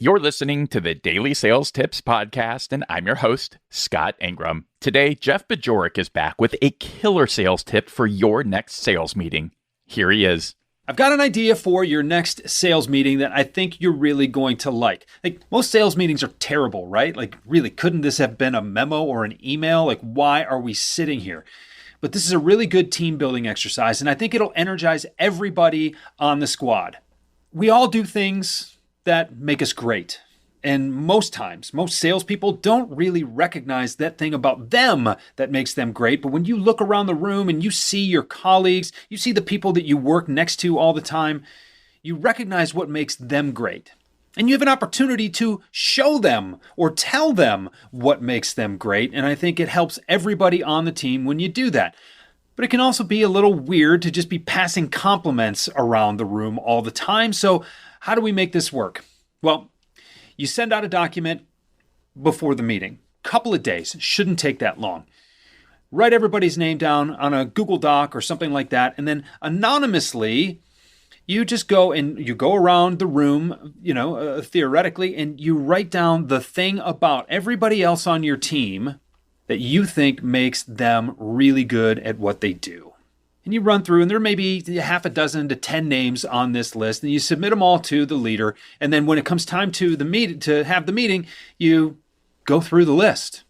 You're listening to the Daily Sales Tips podcast, and I'm your host, Scott Ingram. Today, Jeff Bajorek is back with a killer sales tip for your next sales meeting. Here he is. I've got an idea for your next sales meeting that I think you're really going to like. Most sales meetings are terrible, right? Really, couldn't this have been a memo or an email? Why are we sitting here? But this is a really good team building exercise, and I think it'll energize everybody on the squad. We all do things that make us great. And most times, most salespeople don't really recognize that thing about them that makes them great. But when you look around the room and you see your colleagues, you see the people that you work next to all the time, you recognize what makes them great. And you have an opportunity to show them or tell them what makes them great. And I think it helps everybody on the team when you do that. But it can also be a little weird to just be passing compliments around the room all the time. So how do we make this work? Well, you send out a document before the meeting. Couple of days, shouldn't take that long. Write everybody's name down on a Google Doc or something like that, and then anonymously, you just go and you go around the room, theoretically, and you write down the thing about everybody else on your team that you think makes them really good at what they do. And you run through, and there may be half a dozen to 10 names on this list, and you submit them all to the leader. And then when it comes time to have the meeting, you go through the list.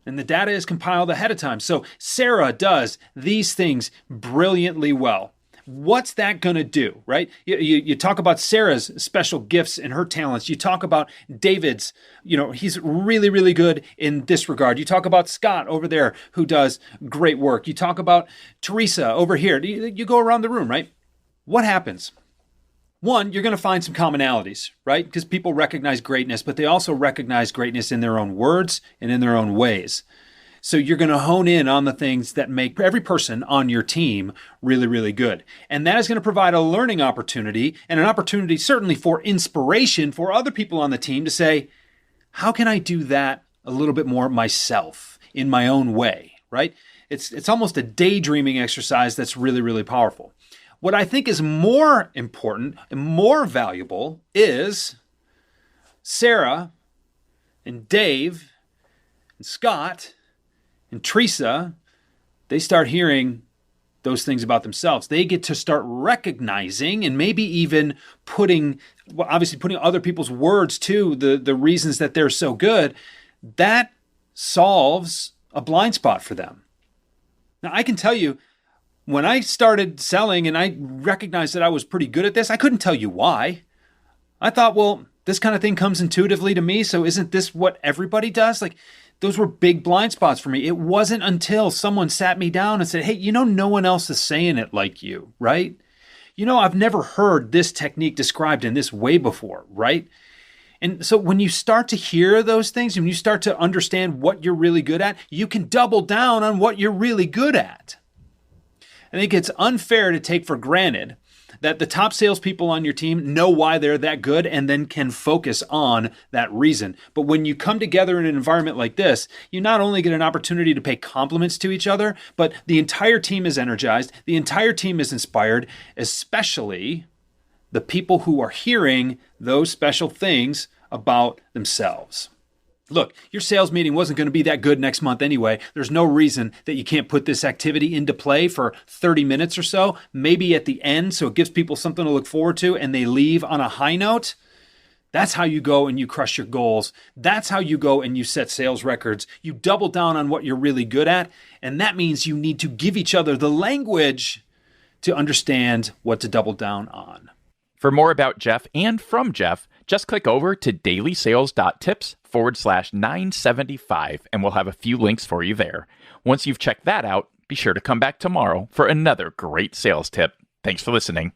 And the data is compiled ahead of time. So Sarah does these things brilliantly well. What's that going to do, right? You talk about Sarah's special gifts and her talents. You talk about David's, he's really, really good in this regard. You talk about Scott over there who does great work. You talk about Teresa over here. You go around the room, right? What happens? One, you're going to find some commonalities, right? Because people recognize greatness, but they also recognize greatness in their own words and in their own ways. So you're going to hone in on the things that make every person on your team really, really good. And that is going to provide a learning opportunity and an opportunity certainly for inspiration for other people on the team to say, how can I do that a little bit more myself in my own way, right? It's almost a daydreaming exercise that's really, really powerful. What I think is more important and more valuable is Sarah and Dave and Scott and Teresa, they start hearing those things about themselves. They get to start recognizing and maybe even putting other people's words to the reasons that they're so good. That solves a blind spot for them. Now, I can tell you, when I started selling and I recognized that I was pretty good at this, I couldn't tell you why. I thought, well, this kind of thing comes intuitively to me, so isn't this what everybody does? Those were big blind spots for me. It wasn't until someone sat me down and said, hey, no one else is saying it like you, right? I've never heard this technique described in this way before, right? And so when you start to hear those things, and you start to understand what you're really good at, you can double down on what you're really good at. I think it's unfair to take for granted that the top salespeople on your team know why they're that good and then can focus on that reason. But when you come together in an environment like this, you not only get an opportunity to pay compliments to each other, but the entire team is energized, the entire team is inspired, especially the people who are hearing those special things about themselves. Look, your sales meeting wasn't going to be that good next month anyway. There's no reason that you can't put this activity into play for 30 minutes or so, maybe at the end, so it gives people something to look forward to and they leave on a high note. That's how you go and you crush your goals. That's how you go and you set sales records. You double down on what you're really good at, and that means you need to give each other the language to understand what to double down on. For more about Jeff and from Jeff, just click over to DailySales.Tips/975, and we'll have a few links for you there. Once you've checked that out, be sure to come back tomorrow for another great sales tip. Thanks for listening.